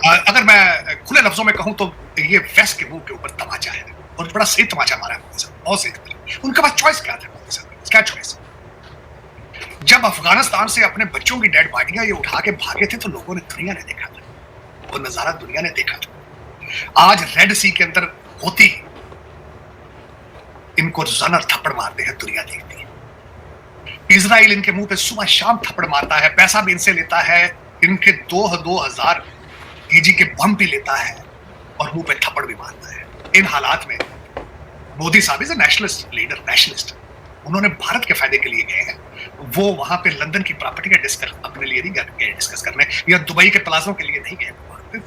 अगर मैं खुले लफ्जों में कहूं तो ये वेस्ट के मुंह के ऊपर तमाचा है, और बड़ा सही तमाचा मारा है मोदी साहब, बहुत सही। उनके पास चॉइस क्या था मोदी साहब, क्या चॉइस? जब अफगानिस्तान से अपने बच्चों की डेड बॉडियां ये उठा के भागे थे तो लोगों ने, दुनिया ने देखा था, वो नजारा दुनिया ने देखा था। आज रेड सी के अंदर होती इनको रोजाना थप्पड़ मारते हैं, दुनिया देखती है। इजराइल इनके मुंह पे सुबह शाम थप्पड़ मारता है, पैसा भी इनसे लेता है, इनके 2000 केजी के बम भी लेता है और मुंह पे थप्पड़ भी मारता है। इन हालात में मोदी साहब is a nationalist leader, nationalist. उन्होंने भारत के फायदे के लिए गए हैं, वो वहां पे लंदन की प्रॉपर्टी का डिस्कस अपने लिए नहीं गए डिस्कस करने, या दुबई के प्लाजों के लिए नहीं गए,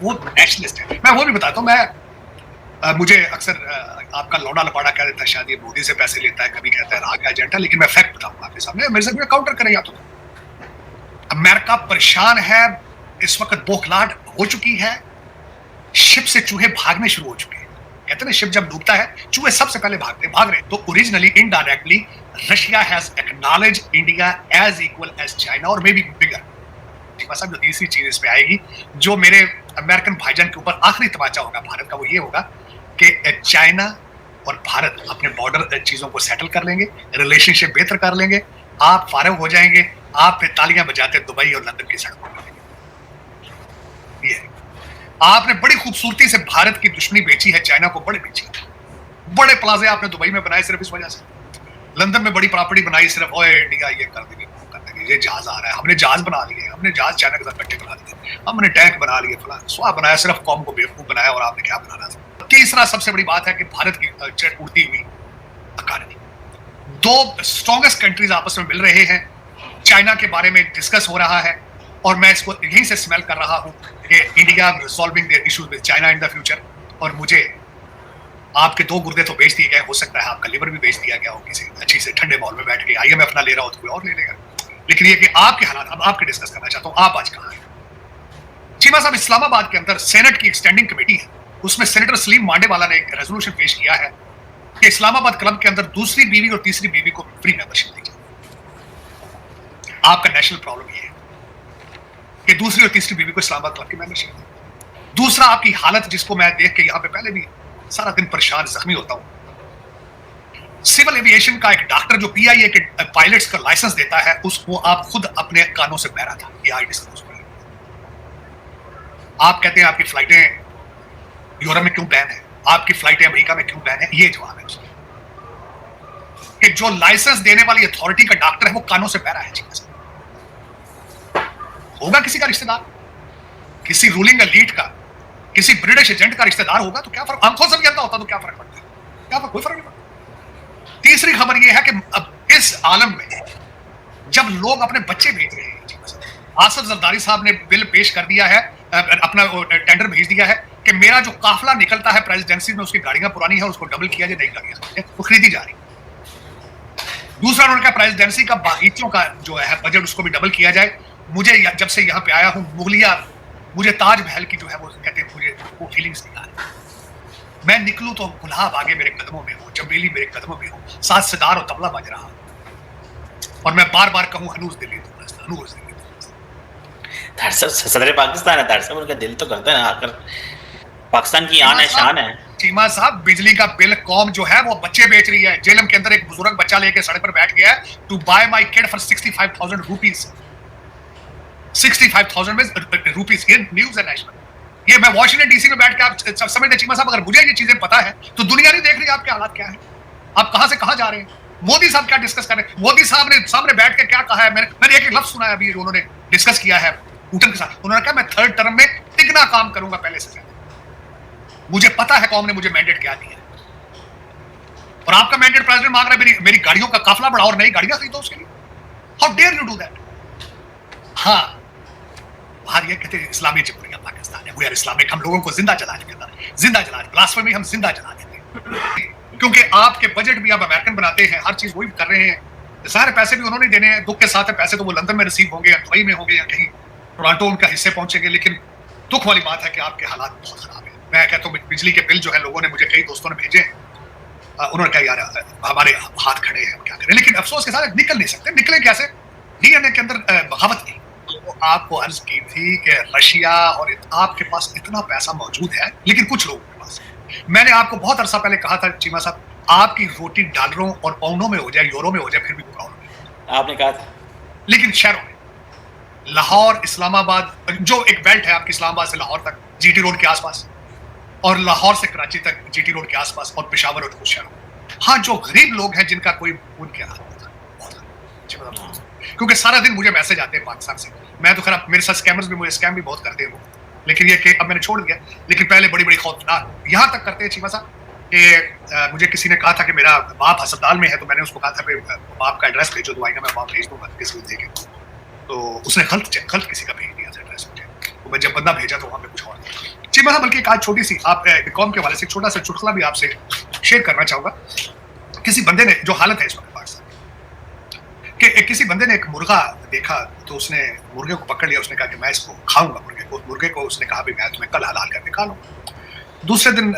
वो नेशनलिस्ट है। मैं वो भी बताता हूँ, मैं मुझे अक्सर आपका लौड़ा लपाड़ा कह देता है, शायद ये मोदी से पैसे लेता है, कभी कहता है राग एजेंट है, लेकिन मैं फैक्ट बताऊंगा आपके सामने, मेरे से काउंटर करें या तो। अमेरिका परेशान है, इस वक्त बोखलाहट हो चुकी है, शिप से चूहे भागने शुरू हो चुके हैं। कहते हैं शिप जब डूबता है चूहे सबसे पहले भाग रहे। तो originally indirectly Russia has acknowledged India as equal as China और मे बी बिगर। बस अब जो तीसरी चीज इस पे आएगी, जो मेरे अमेरिकन भाईजान के ऊपर आखिरी तमाचा होगा भारत का, वो ये होगा कि चाइना और भारत अपने बॉर्डर चीजों को सेटल कर लेंगे, रिलेशनशिप बेहतर कर लेंगे, आप फारग हो जाएंगे, आप फिर तालियां बजाते दुबई और लंदन की सड़कों पर। ये आपने बड़ी खूबसूरती से भारत की दुश्मनी बेची है, चाइना को बड़े बेची, बड़े प्लाजे आपने दुबई में बनाए सिर्फ इस वजह से, लंदन में बड़ी प्रॉपर्टी बनाई सिर्फ, ओए इंडिया ये कर देंगे, ये जहाज आ रहा है, हमने जहाज बना लिए, हमने जहाज चाइना के साथ इकट्ठे बना लिए, हमने टैंक बना लिए, फला स्वाब बनाया, सिर्फ कौम को बेवकूफ बनाया, और आपने क्या बनाना था। तीसरा सबसे बड़ी बात है कि भारत की उड़ती हुई इकॉनमी, दो स्ट्रॉन्गेस्ट कंट्रीज आपस में मिल रहे हैं, चाइना के बारे में डिस्कस हो रहा है, और मैं इसको यहीं से स्मेल कर रहा हूं कि India resolving their issues with China in the future. और मुझे आपके 2 गुर्दे तो बेच दिए गए, हो सकता है आपका लिवर भी बेच दिया गया हो किसी अच्छी से ठंडे मॉल में बैठ के, IMF ना ले रहा हो तो कोई और ले लेगा। लेकिन ये कि आपके हालात अब आपके डिस्कस करना चाहता हूं, आप आज कहां हैं? चीमा साहब, इस्लामाबाद के अंदर सेनेट की एक्सटेंडिंग कमेटी है, उसमें सेनेटर सलीम मांडेवाला ने एक रेजोल्यूशन पेश किया है कि इस्लामाबाद क्लब के अंदर दूसरी बीवी और तीसरी बीवी को फ्री मेंबरशिप दी जाए। आपका नेशनल प्रॉब्लम ये है कि दूसरी और तीसरी बीवी को इस्लामाबाद क्लब की मेंबरशिप दी। दूसरा, आपकी हालत जिसको मैं देख के यहां पे पहले भी सारा दिन परेशान जख्मी होता हूं, सिविल एविएशन का एक डॉक्टर जो PIA के पायलट्स का लाइसेंस देता है, उसको आप खुद अपने कानों से बहरा था, ये आई डिस्कस। आप कहते हैं आपकी फ्लाइटें यूरोप में क्यों बैन है, आपकी फ्लाइटें अमेरिका में क्यों बैन है, ये जवाब है उसका कि जो लाइसेंस देने वाली अथॉरिटी का डॉक्टर है वो कानों से बहरा है। होगा किसी का रिश्तेदार, किसी रूलिंग एलीट का, किसी ब्रिटिश एजेंट का रिश्तेदार होगा तो क्या फर्क, आंखों से भी अंधा होता तो क्या फर्क पड़ता है, क्या फर्क, कोई फर्क नहीं पड़ता। तीसरी खबर यह है कि अब इस आलम में जब लोग अपने बच्चे भेज रहे हैं, आसिफ जरदारी साहब ने बिल पेश कर दिया है, अपना टेंडर भेज दिया है कि मेरा जो काफिला निकलता है प्रेसिडेंसी में, उसकी गाड़ियां पुरानी है, उसको डबल किया जाए, नई गाड़ियां वो खरीदी जा रही। दूसरा, उन्होंने कहा प्रेसिडेंसी का बागीचों का जो है बजट उसको भी डबल किया जाए। मुझे जब से यहाँ पे आया हूँ, मुगलिया, मुझे ताजमहल की जो है वो कहते हैं, मुझे वो फीलिंग्स नहीं आ रही। मैं निकलूं तो गुलाब आगे मेरे कदमों में हो, चमेली मेरे कदमों में हो, साथ सितार और तबला बज रहा, और मैं बार बार कहूं हनूज दिल्ली तो हनूज दिल्ली। सदर पाकिस्तान है तार साहब, उनका दिल तो करता है ना, आकर पाकिस्तान की आन है, शान है। चीमा साहब, बिजली का बिल कौम जो है वो बच्चे बेच रही है। जेलम के अंदर एक बुजुर्ग बच्चा लेके सड़क पर बैठ गया है, to buy my kid for 65,000 rupees. 65,000 में रुपीस, ये न्यूज है नेशनल। ये मैं वॉशिंगटन DC में बैठ के, आप समझते चीमा साहब, अगर मुझे ये चीजें पता है तो दुनिया नहीं देख रही आपके हालात क्या है, आप कहां से कहां जा रहे हैं। मोदी साहब क्या डिस्कस कर रहे हैं, मोदी साहब ने सामने बैठ के क्या कहा है, मैंने एक लफ्ज सुना है अभी उन्होंने डिस्कस किया है पुतिन के साथ। उन्होंने कहा मैं 3rd टर्म में तिगना काम करूंगा पहले से ज्यादा। मुझे पता है कौम ने मुझे मैंडेट क्या दिया, और आपका मैंडेट प्रेसिडेंट मांग रहा है मेरी गाड़ियों का काफिला बढ़ाओ और नई गाड़ियां खरीदो उसके लिए। How dare you do that. हाँ, बाहर ये कहते हैं इस्लामी जमहूरिया पाकिस्तान है, वी आर इस्लामिक, हम लोगों को जिंदा जला देते हैं, जिंदा जला, ब्लास्फेमी हम जिंदा जला देते हैं, क्योंकि आपके बजट भी आप अमेरिकन बनाते हैं, हर चीज वही कर रहे हैं, सारे पैसे भी उन्होंने देने हैं। दुख के साथ है, पैसे तो वो लंदन में रिसीव होंगे या दुबई में होंगे या कहीं टोरंटो उनका हिस्से पहुंचेंगे, लेकिन दुख वाली बात है कि आपके हालात बहुत खराब है। मैं कहता हूँ बिजली के बिल जो है, लोगों ने मुझे, कई दोस्तों ने भेजे, उन्होंने कहा यार हमारे हाथ खड़े हैं, क्या करें, लेकिन अफसोस के साथ निकल नहीं सकते। निकले कैसे, DNA के अंदर बगावत नहीं, आपको अर्ज की थी कि रशिया और आपके पास इतना पैसा मौजूद है, लेकिन कुछ लोगों के पास। मैंने आपको बहुत अरसा पहले कहा था चीमा साहब, आपकी रोटी डॉलरों और पाउंडों में हो जाए, यूरो में हो जाए, फिर भी कोई प्रॉब्लम नहीं। आपने कहा था, लेकिन शहरों में लाहौर, इस्लामाबाद, जो एक बेल्ट है आपकी इस्लामाबाद से लाहौर तक जीटी रोड के आसपास, और लाहौर से कराची तक जीटी रोड के आसपास, और पेशावर और कुछ शहरों, हाँ, जो गरीब लोग हैं जिनका कोई उनके हाथ में था, क्योंकि सारा दिन मुझे मैसेज आते हैं पाकिस्तान से। मैं तो खराब, मेरे साथ स्कैमर्स भी मुझे स्कैम भी बहुत करते हैं वो, लेकिन ये कि अब मैंने छोड़ दिया। लेकिन पहले बड़ी बड़ी खौफनाक यहाँ तक करते हैं चीमा साहब कि मुझे किसी ने कहा था कि मेरा बाप अस्पताल में है, तो मैंने उसको कहा था कि बाप का एड्रेस भेजो, तो आएगा मैं बाप भेज दूंगा किसी को देके, तो उसने गलत किसी का भेज दिया था एड्रेस मुझे। तो मैं जब बंदा भेजा तो वहाँ पे कुछ और था चीमा साहब। बल्कि एक आज छोटी सी आप कौम के हवाले से छोटा सा चुटकुला भी आपसे शेयर करना चाहूंगा। किसी बंदे ने, जो हालत है इस वक्त कि किसी बंदे ने एक मुर्गा देखा, तो उसने मुर्गे को पकड़ लिया, उसने कहा कि मैं इसको खाऊंगा मुर्गे को उसने कहा भी मैं तुम्हें कल हलाल करके खा लूंगा। दूसरे दिन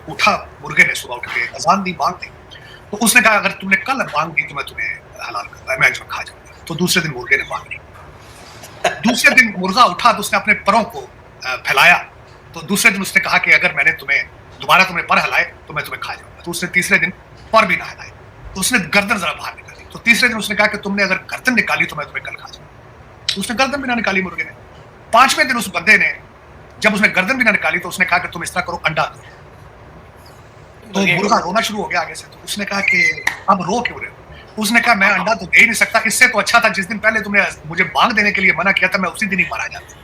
उठा मुर्गे ने, सुबह उठ के अजान दी, बांग दी, तो उसने कहा अगर तुमने कल बांग दी तो मैं तुम्हें हलाल करूंगा, मैं इसको खा जाऊंगा। तो दूसरे दिन मुर्गे ने बांग दी। दूसरे दिन मुर्गा उठा तो उसने अपने परों को फैलाया, तो दूसरे दिन उसने कहा कि अगर मैंने दोबारा तुम्हें पर हिलाए तो मैं तुम्हें खा जाऊंगा। तो उसने तीसरे दिन पर भी ना हिलाए, तो उसने गर्दन जरा बाहर निकाली, तो तीसरे दिन उसने कहा कि तुमने अगर गर्दन निकाली तो मैं तुम्हें कल खा जाऊंगा। तो उसने गर्दन भी ना निकाली मुर्गे ने। पांचवें दिन उस बंदे ने, जब उसने गर्दन भी ना निकाली, तो उसने कहा कि तुम इस तरह करो, अंडा दो। तो मुर्गा रोना शुरू हो गया आगे से। तो उसने कहा कि अब रो क्यों रहे हो? उसने कहा मैं अंडा तो दे ही नहीं सकता, इससे तो अच्छा था जिस दिन पहले तुमने मुझे बांग देने के लिए मना किया था, मैं उसी दिन ही मारा जाता।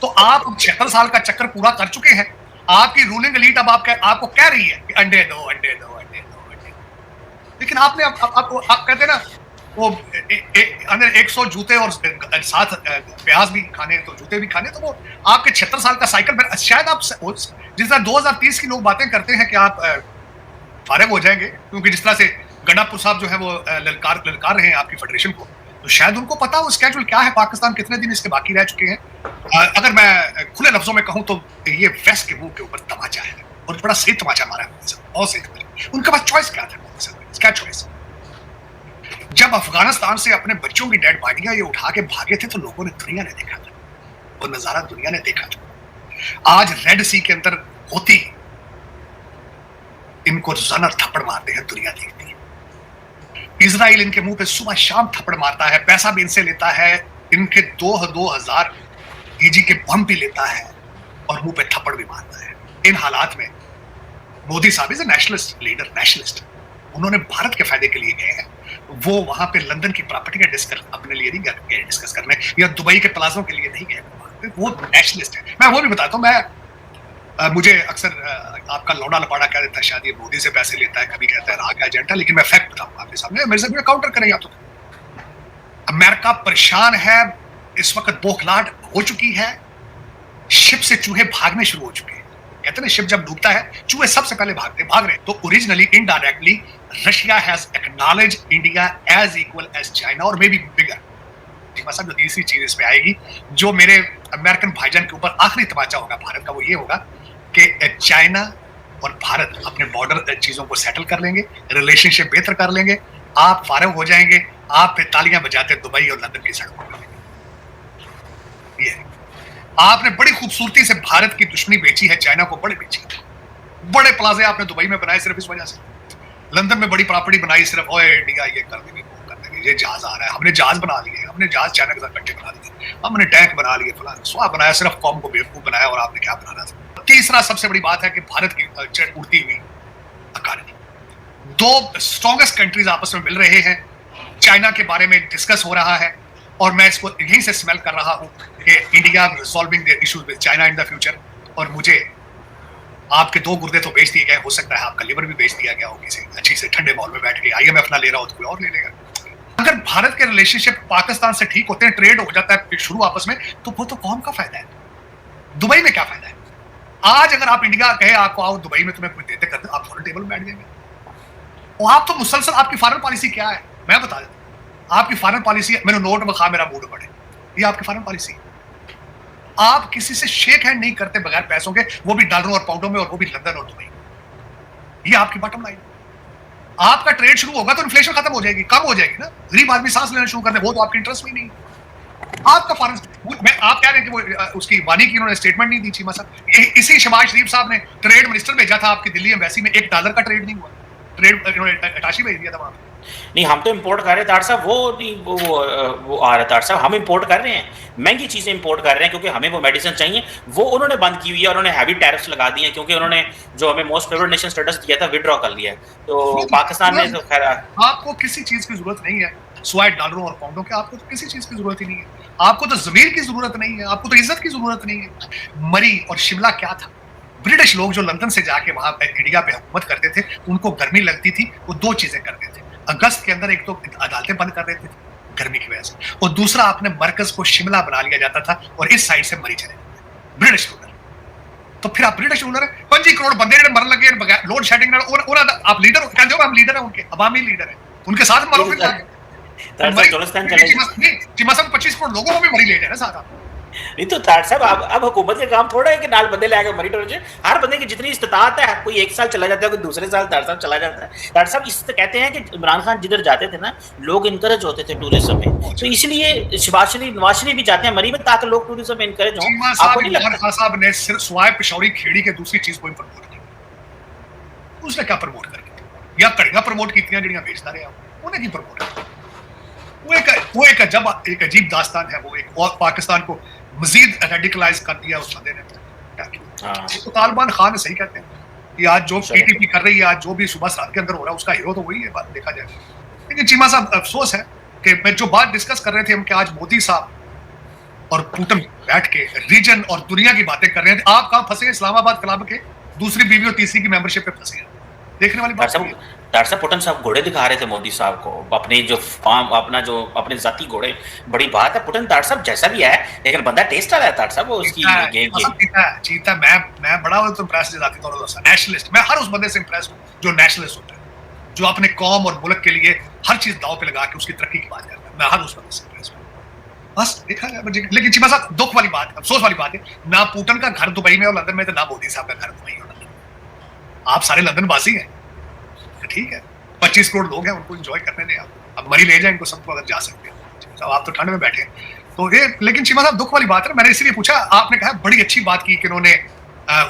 तो आप 76 साल का चक्कर पूरा कर चुके हैं। आपकी रूलिंग एलीट अब आपको कह रही है कि अंडे दो, अंडे दो, अंडे दो, अंडे दो। लेकिन आपने आप कहते ना वो अंदर 100 जूते और साथ प्याज भी खाने, तो जूते भी खाने, तो वो आपके 76 साल का साइकिल, शायद आप जिस तरह 2030 की लोग बातें करते हैं कि आप फारिग हो जाएंगे, क्योंकि जिस तरह से गंडापुर साहब जो है वो ललकार रहे हैं आपकी फेडरेशन को, तो शायद उनको पता हो स्केड्यूल क्या है, पाकिस्तान कितने दिन इसके बाकी रह चुके हैं। अगर मैं खुले लफ्जों में कहूं तो ये वेस्ट के मुंह के ऊपर तमाचा है, और बड़ा सही तमाचा मारा है, बहुत सही। उनके पास चॉइस क्या था? क्या चॉइस? जब अफगानिस्तान से अपने बच्चों की डेड बॉडियां ये उठा के भागे थे, तो लोगों ने, दुनिया ने देखा था, वो नजारा दुनिया ने देखा था। आज रेड सी के अंदर होती इनको रोजाना थप्पड़ मारते हैं, दुनिया देखती है। इजराइल इनके मुंह पे सुबह शाम थप्पड़ मारता है, पैसा भी इनसे लेता है, इनके 2000 ईजी के बम भी लेता है, और मुंह पे थप्पड़ भी मारता है। इन हालात में मोदी साहब इज नेशनलिस्ट लीडर, नेशनलिस्ट, उन्होंने भारत के फायदे के लिए गए हैं। वो वहां पे लंदन की प्रॉपर्टी का डिस्कस अपने लिए नहीं गए डिस्कस करने, या दुबई के प्लाजों के लिए नहीं गए, वो नेशनलिस्ट है। मैं वो भी बताता हूँ, मुझे अक्सर आपका लौड़ा लपाड़ा कह देता है, शायद ये मोदी से पैसे लेता है, कभी कहता है राह का एजेंट है, लेकिन मैं फैक्ट बताऊंगा आपके सामने, मेरे से काउंटर करेंगे आप। तो अमेरिका परेशान है इस वक्त, बोखलाहट हो चुकी है, शिप से चूहे भागने शुरू हो चुके हैं। कहते हैं शिप जब डूबता है चूहे सबसे पहले भाग रहे। तो originally indirectly Russia has acknowledged India as equal as China, और मे बी बिगर। जो तीसरी चीज इसमें आएगी, जो मेरे अमेरिकन भाईजान के ऊपर आखिरी तमाचा होगा भारत का, वो ये होगा कि चाइना और भारत अपने बॉर्डर चीजों को सेटल कर लेंगे, रिलेशनशिप बेहतर कर लेंगे, आप फारिग हो जाएंगे, आप पे तालियां बजाते दुबई और लंदन की सड़कों पर। ये आपने बड़ी खूबसूरती से भारत की दुश्मनी बेची है, चाइना को बड़े बेची, बड़े प्लाजे आपने दुबई में बनाए सिर्फ इस वजह से, लंदन में बड़ी प्रॉपर्टी बनाई सिर्फ, ओए इंडिया ये कर देंगे, वो कर देंगे, ये जहाज आ रहा है, हमने जहाज बना लिए, हमने जहाज चाइना के साथ इकट्ठे बना दिए, हमने टैंक बना लिए, फलाना स्वाह बनाया, सिर्फ कौम को बेवकूफ बनाया, और आपने क्या बनाना था। तीसरा सबसे बड़ी बात है कि भारत की उड़ती हुई इकॉनमी, दो स्ट्रॉन्गेस्ट कंट्रीज आपस में मिल रहे हैं, चाइना के बारे में डिस्कस हो रहा है, और मैं इसको यहीं से स्मेल कर रहा हूं कि India resolving their issues with China in the future. और मुझे आपके 2 गुर्दे तो बेच दिए गए, हो सकता है आपका लिवर भी बेच दिया गया हो किसी अच्छी से ठंडे मॉल में बैठ के, IMF ना ले रहा हो तो कोई और ले लेगा। अगर भारत के रिलेशनशिप पाकिस्तान से ठीक होते हैं, ट्रेड हो जाता है शुरू आपस में, तो वो तो कौन का फायदा है? दुबई में क्या फायदा है? आज अगर आप इंडिया कहे आपको आओ दुबई में तुम्हें कोई देते करते, आप फॉरेन टेबल में बैठ जाएंगे। और आप तो मुसलसल, आपकी फॉरेन पॉलिसी क्या है मैं बता देता हूं। आपकी फॉरेन पॉलिसी है, मैंने नोट में खा मेरा मूड बढ़े, ये आपकी फॉरेन पॉलिसी है। आप किसी से शेक हैंड नहीं करते बगैर पैसों के, वो भी डॉलरों और पाउंडों में, और वो भी लंदन और दुबई। ये आपकी बॉटम लाइन। आपका ट्रेड शुरू होगा तो इन्फ्लेशन खत्म हो जाएगी, कम हो जाएगी ना, गरीब आदमी सांस लेना शुरू कर दे, वो तो आपके इंटरेस्ट में नहीं। आपका फॉरेन, मैं आप कह रहे हैं कि वो उसकी वानी की उन्होंने स्टेटमेंट नहीं दी चीमा साहब, इसी शहबाज शरीफ साहब ने ट्रेड मिनिस्टर भेजा था आपकी दिल्ली एम्बेसी में, $1 का ट्रेड नहीं हुआ, ट्रेड इन्होंने अटाशी भेज दिया था वहां पे। नहीं, हम तो इंपोर्ट कर रहे हैं तार साहब, वो नहीं वो आ रहा है तार साहब, हम इंपोर्ट कर रहे हैं, महंगी चीज़ें इंपोर्ट कर रहे हैं क्योंकि हमें वो मेडिसिन चाहिए, वो उन्होंने बंद की हुई है, उन्होंने हैवी टैरिफ्स लगा दिए हैं क्योंकि उन्होंने जो हमें मोस्ट फेवर्ड नेशन स्टेटस दिया था विड्रॉ कर लिया है, तो पाकिस्तान ने तो खैर आपको किसी चीज की जरूरत नहीं है सिवाय डॉलरों और पाउंडों के, आपको तो किसी चीज की जरूरत ही नहीं है, आपको तो जमीर की जरूरत नहीं है, आपको तो इज्जत की जरूरत नहीं है। मरी और शिमला क्या था, ब्रिटिश लोग जो लंदन से जाके वहां पे इंडिया पे हुकूमत करते थे, उनको गर्मी लगती थी, वो दो चीजें करते थे, अगस्त के अंदर एक तो अदालतें बंद कर देते थे गर्मी की वजह से, और दूसरा आपने मरकज को शिमला बना लिया जाता था और इस साइड से मरी चले जाते ब्रिटिश रूलर। तो फिर आप ब्रिटिश रूलर है 25 करोड़ बंदे मरन लगे लोड शेडिंग, आप लीडर कहते हो, हम लीडर है उनके, अवामी लीडर है, उनके साथ मरो फिर जाके चीमा साहब 25 करोड़ लोगों को भी मरी ले जाए ना साथ आप। नहीं तो तार साहब अब हुकूमत का काम थोड़ा है कि नाल बंदे लाके मरी टोल जाए, हर बंदे की जितनी इस्तात है, कोई एक साल चला जाता है, कोई दूसरे साल तार साहब चला जाता है। तार साहब इस कहते हैं कि इमरान खान जिधर जाते थे ना लोग इनकरेज होते थे टूरिज्म में, तो इसलिए शहबाज शरीफ नवाज शरीफ भी जाते हैं मरी में ताकि लोग टूरिज्म में इनकरेज हों। आपको नहीं लगता साहब ने सिर्फ स्वाय पिशौरी खेड़ी के दूसरी चीज को प्रमोट किया, उसने क्या प्रमोट करके या कड़ियां प्रमोट की जड़ियां बेचता रहे, उन्हें की प्रमोट, वो एक जब एक अजीब दास्तान है, वो एक और पाकिस्तान को मजीद रेडिकलाइज कर दिया उस बंदे ने। तो तालिबान खान सही कहते हैं कि आज जो पीटीपी कर रही है, आज जो भी सुबह रात के अंदर हो रहा है, उसका हीरो तो वही है, बात देखा जाए। लेकिन चीमा साहब अफसोस है कि मैं जो बात डिस्कस कर रहे थे हम कि आज मोदी साहब और पुतिन बैठ के रीजन और दुनिया की बातें कर रहे हैं, आप कहाँ फंसे, इस्लामाबाद क्लब के दूसरी बीवी और तीसरी की मेंबरशिप पे फंसे हैं, देखने वाली बात है। डॉक्टर साहब पुतिन साहब घोड़े दिखा रहे थे मोदी साहब को, अपने जो फार्म अपना जो अपने जाती घोड़े, बड़ी बात है। पुतिन डॉक्टर साहब जैसा भी है लेकिन बंदा टेस्ट आ रहा है डॉक्टर साहब, वो उसकी गेम चीता मैं बड़ा इंप्रेस जाती तौर पर नेशनलिस्ट, मैं हर उस बंदे से इंप्रेस हूं जो नेशनलिस्ट होता है, जो अपने कौम और मुल्क के लिए हर चीज दांव पे लगा के उसकी तरक्की की बात करता है, मैं हर उस बंदे से इंप्रेस हूं, बस देखा जाए। लेकिन चीमा साहब दुख वाली बात, अफसोस वाली बात है, ना पुतिन का घर दुबई में और लंदन में, तो ना मोदी साहब का घर दुबई और लंदन। आप सारे लंदन वासी हैं, ठीक है, 25 करोड़ लोग हैं, उनको एंजॉय करने दें, अब मरी ले जाए इनको सबको अगर जा सकते हैं, तो आप तो ठंड में बैठे हैं तो ये। लेकिन चीमा साहब दुख वाली बात है, मैंने इसीलिए पूछा, आपने कहा बड़ी अच्छी बात की कि इन्होंने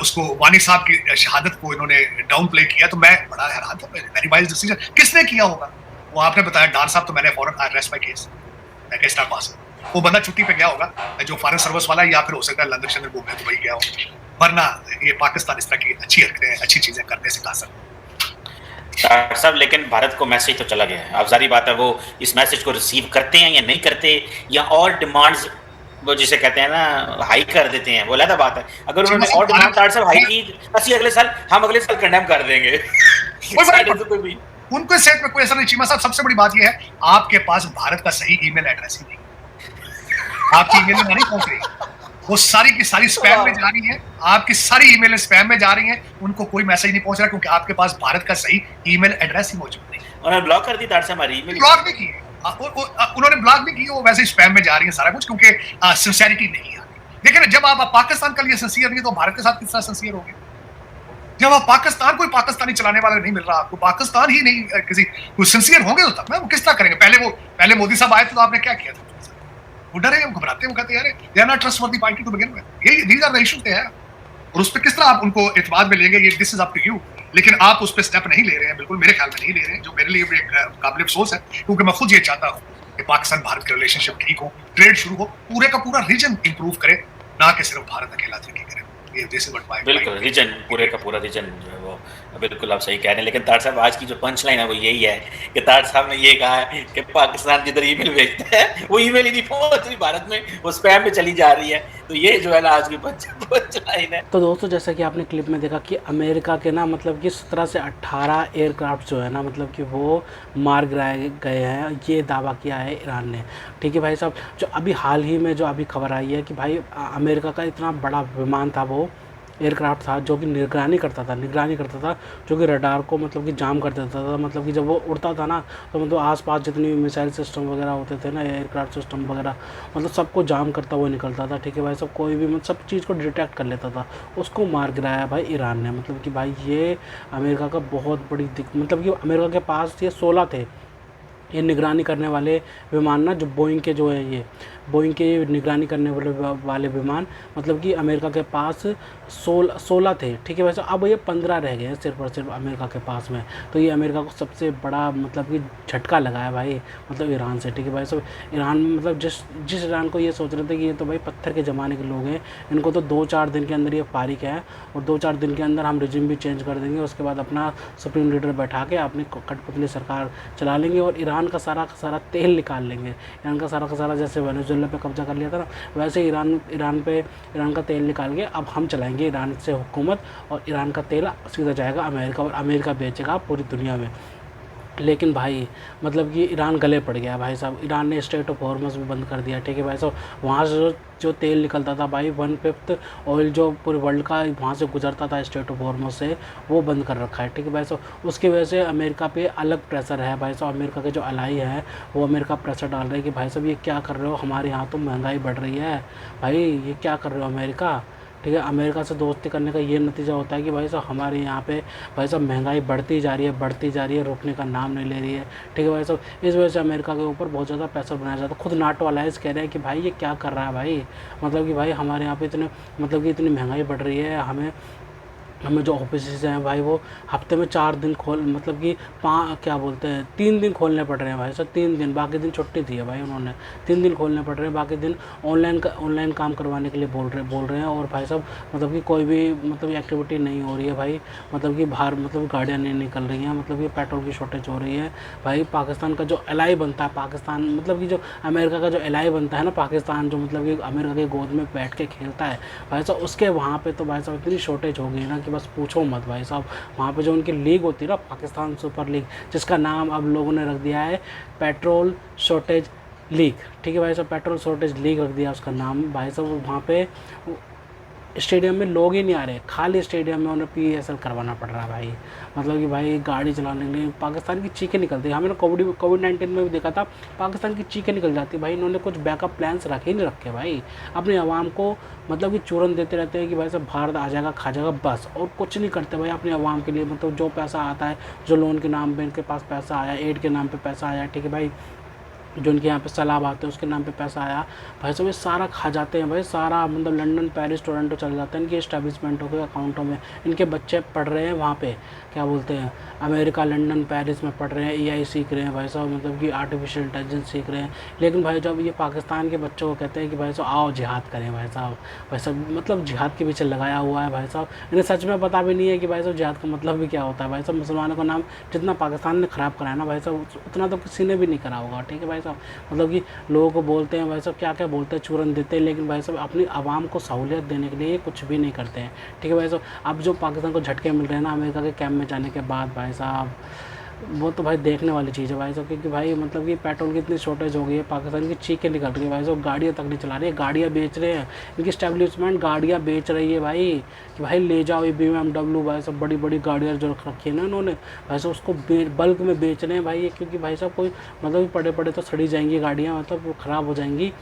उसको वानी साहब की शहादत को इन्होंने डाउन प्ले किया, तो मैं बड़ा हैरान था, वेरी वाइज डिसीजन। किसने किया होगा वो आपने बताया, डार साहब, तो मैंने फौरन अरेस्ट माय केस, मैं केस स्टार्ट पास, वो बंदा छुट्टी पे गया होगा जो फॉरेन सर्विस वाला, या फिर हो सकता है लंदन शंदन घूमने दुबई गया हो, वरना ये पाकिस्तान इस तरह की अच्छी हरकतें अच्छी चीजें करने से कहा सकते सब। लेकिन भारत को मैसेज तो चला गया है, अब जारी बात है वो इस मैसेज को रिसीव करते हैं या नहीं करते, या और डिमांड्स वो जिसे कहते हैं ना हाई कर देते हैं, वो अलग बात है। अगर उन्होंने और डिमांड तार साहब हाई की, असली अगले साल हम अगले साल कंडेम कर देंगे उनको सेट में कोई असर नहीं। चीमा साहब सबसे बड़ी बात यह है, आपके पास भारत का सही ईमेल एड्रेस ही नहीं, आपकी ईमेल नहीं पहुंच रही, वो सारी की सारी स्पैम में जा रही है, आपकी सारी ईमेल स्पैम में जा रही हैं, उनको कोई मैसेज नहीं पहुंच रहा क्योंकि आपके पास भारत का सही ईमेल एड्रेस ही मौजूद नहीं। उन्होंने ब्लॉक कर दी तार से हमारी ईमेल, ब्लॉक नहीं की, उन्होंने ब्लॉक नहीं की, वो वैसे ही स्पैम में जा रही है सारा कुछ, क्योंकि सिंसियरिटी नहीं है। लेकिन जब आप पाकिस्तान के लिए सिंसियर नहीं तो भारत के साथ किस तरह सिंसियर होंगे? जब आप पाकिस्तान, कोई पाकिस्तानी चलाने वाला नहीं मिल रहा आपको, पाकिस्तान ही नहीं किसी कोई सिंसियर होंगे तो तब ना, वो किस तरह करेंगे? पहले मोदी साहब आए थे तो आपने क्या किया था? वो डरे, वो घबराते, वो कहते यार they are not trustworthy party to begin with, ये these are the issues they have, और उस पे किस तरह आप उनको इत्मीनान में लेंगे, ये this is up to you. लेकिन आप उस पे स्टेप नहीं ले रहे हैं, बिल्कुल मेरे ख्याल में नहीं ले रहे हैं, जो मेरे लिए भी एक काबिल अफसोस है, क्योंकि मैं खुद ये चाहता हूँ कि पाकिस्तान भारत के रिलेशनशिप ठीक हो, ट्रेड शुरू हो, पूरे का पूरा रीजन इंप्रूव करे, ना कि सिर्फ भारत अकेला तरक्की करे। ये दिस इज व्हाट माय बिल्कुल रीजन, पूरे का पूरा रीजन जो है वो बिल्कुल आप सही कह रहे हैं। लेकिन तार साहब आज की जो पंच लाइन है वो यही है कि तार साहब ने ये कहा है कि पाकिस्तान जिधर ईमेल भेजता है वो ईमेल ही नहीं पहुंच रही भारत में, वो स्पैम में चली जा रही है। तो ये जो है ना आज की पंच लाइन है। तो दोस्तों जैसा कि आपने क्लिप में देखा कि अमेरिका के ना मतलब कि 17 से 18 एयरक्राफ्ट जो है ना मतलब कि वो मार गिराए गए हैं, ये दावा किया है ईरान ने। ठीक है भाई साहब, जो अभी हाल ही में जो अभी खबर आई है कि भाई अमेरिका का इतना बड़ा विमान था, वो एयरक्राफ्ट था जो कि निगरानी करता था, जो कि रडार को मतलब कि जाम कर देता था, मतलब कि जब वो उड़ता था ना तो मतलब आसपास जितनी भी मिसाइल सिस्टम वगैरह होते थे ना, एयरक्राफ्ट सिस्टम वगैरह, मतलब सबको जाम करता हुआ निकलता था। ठीक है भाई, सब कोई भी मतलब सब चीज़ को डिटेक्ट कर लेता था, उसको मार गिराया भाई ईरान ने। मतलब कि भाई ये अमेरिका का बहुत बड़ी मतलब कि अमेरिका के पास ये 16 थे ये निगरानी करने वाले विमान ना, जो बोइंग के जो है, ये बोइंग के निगरानी करने वाले विमान मतलब कि अमेरिका के पास 16 थे, ठीक है वैसे अब ये 15 रह गए हैं सिर्फ और सिर्फ अमेरिका के पास में। तो ये अमेरिका को सबसे बड़ा मतलब कि झटका लगा है भाई, मतलब ईरान से, ठीक है भाई सब। ईरान मतलब जिस ईरान को ये सोच रहे थे कि ये तो भाई पत्थर के ज़माने के लोग हैं, इनको तो 2-4 दिन के अंदर ये फारिग है, और 2-4 दिन के अंदर हम रिजिम भी चेंज कर देंगे, उसके बाद अपना सुप्रीम लीडर बैठा के अपनी कठपुतली सरकार चला लेंगे और ईरान का सारा तेल निकाल लेंगे। ईरान का सारा जैसे वेनेजुएला पे कब्जा कर लिया था ना, वैसे ईरान का तेल निकाल के अब हम चलाएंगे ईरान से हुकूमत, और ईरान का तेल सीधा जाएगा अमेरिका और अमेरिका बेचेगा पूरी दुनिया में। लेकिन भाई मतलब कि ईरान गले पड़ गया भाई साहब, ईरान ने स्ट्रेट ऑफ हॉर्मज़ भी बंद कर दिया, ठीक है भाई साहब। वहाँ से जो तेल निकलता था भाई 1/5 ऑयल जो पूरे वर्ल्ड का वहाँ से गुजरता था स्ट्रेट ऑफ हॉर्मज़ से, वो बंद कर रखा है, ठीक है भाई साहब। उसकी वजह से अमेरिका पे अलग प्रेशर है भाई साहब, अमेरिका के जो अलाई है वो अमेरिका प्रेशर डाल रहे हैं कि भाई साहब ये क्या कर रहे हो, हमारे यहाँ तो महंगाई बढ़ रही है भाई, ये क्या कर रहे हो अमेरिका, ठीक है। अमेरिका से दोस्ती करने का ये नतीजा होता है कि भाई साहब हमारे यहाँ पे भाई साहब महंगाई बढ़ती जा रही है, रुकने का नाम नहीं ले रही है, ठीक है भाई साहब। इस वजह से अमेरिका के ऊपर बहुत ज़्यादा प्रेशर बनाया जाता है। खुद नाटो अलायंस कह रहे हैं कि भाई ये क्या कर रहा है भाई, मतलब कि भाई हमारे यहाँ पे इतनी महंगाई बढ़ रही है, हमें जो ऑफिस हैं भाई वो हफ्ते में 4 दिन मतलब कि क्या बोलते हैं 3 दिन खोलने पड़ रहे हैं भाई साहब, 3 दिन, बाकी दिन छुट्टी दी है भाई उन्होंने, 3 दिन खोलने पड़ रहे हैं, बाकी दिन ऑनलाइन काम करवाने के लिए बोल रहे हैं। और भाई साहब मतलब कि कोई भी मतलब एक्टिविटी नहीं हो रही है भाई, मतलब कि बाहर मतलब गाड़ियाँ नहीं निकल रही हैं, मतलब कि पेट्रोल की शॉर्टेज हो रही है भाई। पाकिस्तान का जो एलाई बनता है, पाकिस्तान मतलब कि जो अमेरिका का जो एलाई बनता है ना, पाकिस्तान जो मतलब कि अमेरिका के गोद में बैठ के खेलता है भाई साहब, उसके वहाँ पे तो भाई साहब इतनी शॉर्टेज हो गई ना कि बस पूछो मत भाई साहब। वहाँ पे जो उनकी लीग होती है ना, पाकिस्तान सुपर लीग, जिसका नाम अब लोगों ने रख दिया है पेट्रोल शॉर्टेज लीग, ठीक है भाई साहब, पेट्रोल शॉर्टेज लीग रख दिया उसका नाम भाई साहब। वहाँ पे स्टेडियम में लोग ही नहीं आ रहे, खाली स्टेडियम में उन्हें PSL करवाना पड़ रहा है भाई, मतलब कि भाई गाड़ी चलाने के लिए पाकिस्तान की चीखें निकलती है। हमने कोविड-19 में भी देखा था, पाकिस्तान की चीखें निकल जाती भाई, इन्होंने कुछ बैकअप प्लान्स रखे ही नहीं रखे भाई, अपने आवाम को मतलब कि चूरन देते रहते हैं कि भाई साहब भारत आ जाएगा खा जाएगा बस, और कुछ नहीं करते भाई अपने आवाम के लिए। मतलब जो पैसा आता है, जो लोन के नाम पे इनके पास पैसा आया, एड के नाम पे पैसा आया, ठीक है भाई, जो इनके यहाँ पे सैलाब आते हैं उसके नाम पे पैसा आया भाई साहब, ये सारा खा जाते हैं भाई, सारा मतलब लंदन, पेरिस, टोरंटो चल जाते हैं इनके इस्टेब्लिशमेंटों के अकाउंटों में। इनके बच्चे पढ़ रहे हैं वहाँ पे, क्या बोलते हैं, अमेरिका, लंदन, पेरिस में पढ़ रहे हैं, AI सीख रहे हैं भाई साहब, मतलब कि आर्टिफिशियल इंटेलिजेंस सीख रहे हैं। लेकिन भाई जब ये पाकिस्तान के बच्चों को कहते हैं कि भाई साहब आओ जिहाद करें भाई साहब मतलब जिहाद के पीछे लगाया हुआ है भाई साहब, इन्हें सच में पता भी नहीं है कि भाई साहब जिहाद का मतलब भी क्या होता है भाई साहब। मुसलमानों का नाम जितना पाकिस्तान ने ख़राब कराया ना भाई साहब, उतना तो किसी ने भी नहीं करा होगा, ठीक है भाई साहब। मतलब कि लोगों को बोलते हैं भाई साहब, क्या क्या बोलते हैं, चूरन देते हैं, लेकिन भाई साहब अपनी आवाम को सहूलियत देने के लिए कुछ भी नहीं करते हैं, ठीक है भाई साहब। अब जो पाकिस्तान को झटके मिल रहे हैं ना अमेरिका के कैंप में जाने के बाद भाई साहब, वो तो भाई देखने वाली चीज़ है भाई साहब, क्योंकि भाई मतलब कि पेट्रोल की इतनी शॉर्टेज हो गई है, पाकिस्तान की चीखें निकल रही है भाई साहब, गाड़ियाँ तक नहीं चला रही है, गाड़ियाँ बेच रहे हैं, इनकी इस्टेब्लिशमेंट गाड़ियाँ बेच रही है भाई, कि भाई ले जाओ ये BMW भाई साहब, बड़ी बड़ी गाड़ियाँ जो रख रखी है ना इन्होंने भाई साहब, उसको बल्क में बेच रहे हैं भाई, क्योंकि भाई साहब कोई मतलब पड़े पड़े तो सड़ी जाएंगी गाड़ियाँ, मतलब वो ख़राब हो जाएंगी,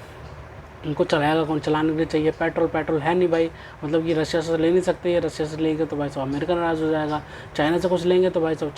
इनको चलाएगा कौन, चलाने के लिए चाहिए पेट्रोल है नहीं भाई, मतलब कि रशिया से ले नहीं सकते, ये रशिया से लेंगे तो भाई साहब अमेरिका नाराज़ हो जाएगा, चाइना से कुछ लेंगे तो भाई साहब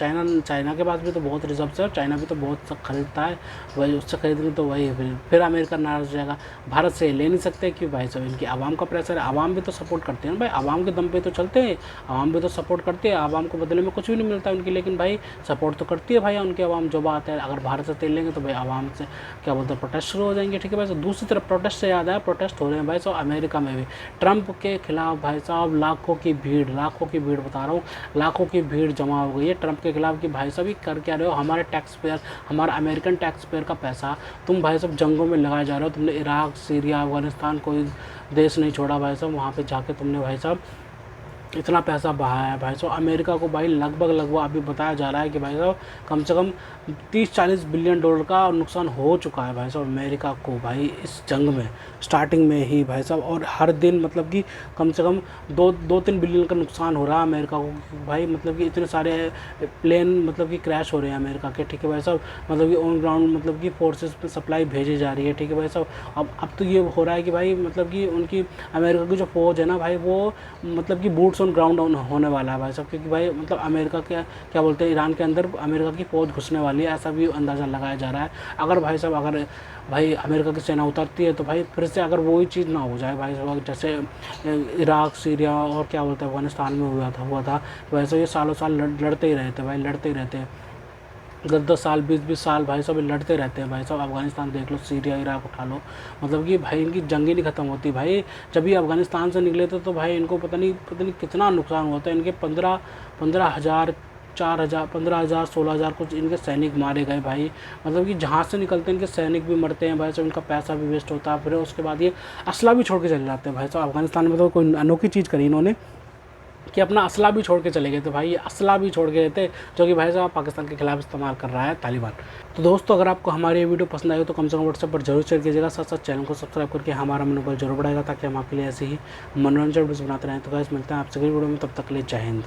चाइना के पास भी तो बहुत रिजर्व है, चाइना भी तो बहुत सब खरीदता है, वही उससे खरीदेंगे तो वही फिर अमेरिका नाराज़ हो जाएगा। भारत से ले नहीं सकते कि भाई साहब इनकी आवाम का प्रेशर है, आवाम भी तो सपोर्ट करते हैं भाई, आवाम के दम पे तो चलते हैं, आवाम भी तो सपोर्ट करती है, आवाम को बदले में कुछ भी नहीं मिलता है उनकी, लेकिन भाई सपोर्ट तो करती है भाई उनकी आवाम। जो बात है अगर भारत से तेल लेंगे तो भाई आवाम से क्या बोलते हैं प्रोटेस्ट शुरू हो जाएंगे, ठीक है भाई साहब। दूसरी तरफ प्रोटेस्ट से याद आया, प्रोटेस्ट हो रहे हैं भाई साहब अमेरिका में भी ट्रंप के खिलाफ भाई साहब, लाखों की भीड़ बता रहा हूँ, लाखों की भीड़ जमा हो गई है ट्रंप के खिलाफ कि भाई साहब ये कर क्या रहे हो, हमारे टैक्स पेयर, हमारा अमेरिकन टैक्स पेयर का पैसा तुम भाई साहब जंगों में लगाए जा रहे हो, तुमने इराक, सीरिया, अफगानिस्तान कोई देश नहीं छोड़ा भाई साहब, वहाँ पे जाके तुमने भाई साहब इतना पैसा बहाया है भाई साहब। अमेरिका को भाई लगभग अभी बताया जा रहा है कि भाई साहब कम से कम 30-40 बिलियन डॉलर का नुकसान हो चुका है भाई साहब अमेरिका को भाई इस जंग में, स्टार्टिंग में ही भाई साहब, और हर दिन मतलब कि कम से कम 2-3 बिलियन का नुकसान हो रहा है अमेरिका को भाई, मतलब कि इतने सारे प्लेन मतलब कि क्रैश हो रहे हैं अमेरिका के, ठीक है भाई साहब, मतलब कि ऑन ग्राउंड मतलब कि फोर्सेस पे सप्लाई भेजी जा रही है, ठीक है भाई साहब। अब तो ये हो रहा है कि भाई मतलब कि उनकी अमेरिका की जो फ़ौज है ना भाई, वो मतलब कि बूट्स बूट्स ऑन ग्राउंड होने वाला है भाई साहब, क्योंकि भाई मतलब अमेरिका के क्या बोलते हैं, ईरान के अंदर अमेरिका की फ़ौज घुसने वाली है, ऐसा भी अंदाज़ा लगाया जा रहा है। अगर भाई साहब अगर भाई अमेरिका की सेना उतरती है तो भाई फिर से अगर वही चीज़ ना हो जाए भाई साहब, जैसे इराक, सीरिया और क्या बोलते हैं अफगानिस्तान में हुआ था वैसे ये सालों साल लड़ते ही रहते भाई, लड़ते ही रहते हैं। 10-10 साल 20-20 साल भाई सब लड़ते रहते हैं भाई साहब। अफगानिस्तान देख लो, सीरिया, इराक उठा लो, मतलब कि भाई इनकी जंग ही नहीं ख़त्म होती भाई। जब ये अफगानिस्तान से निकले थे तो भाई इनको पता नहीं कितना नुकसान हुआ था। इनके 15,000 4,000 15,000 16,000 कुछ इनके सैनिक मारे गए भाई। मतलब कि जहाँ से निकलते हैं इनके सैनिक भी मरते हैं भाई साहब, इनका पैसा भी वेस्ट होता है। फिर उसके बाद ये असला भी छोड़ के चले जाते हैं भाई साहब। अफगानिस्तान में तो कोई अनोखी चीज़ करी इन्होंने कि अपना असला भी छोड़ के चले गए थे भाई, ये असला भी छोड़ गए थे जो कि भाई साहब पाकिस्तान के खिलाफ इस्तेमाल कर रहा है तालिबान। तो दोस्तों अगर आपको हमारी ये वीडियो पसंद आई तो कम से कम व्हाट्सएप पर जरूर शेयर कीजिएगा, साथ साथ चैनल को सब्सक्राइब करके हमारा मनोबल जरूर बढ़ाएगा ताकि हम आपके लिए ऐसे ही मनोरंजन वीडियोस बनाते रहें। तो गाइस मिलते हैं आपसे अगली वीडियो में, तब तक के लिए जय हिंद।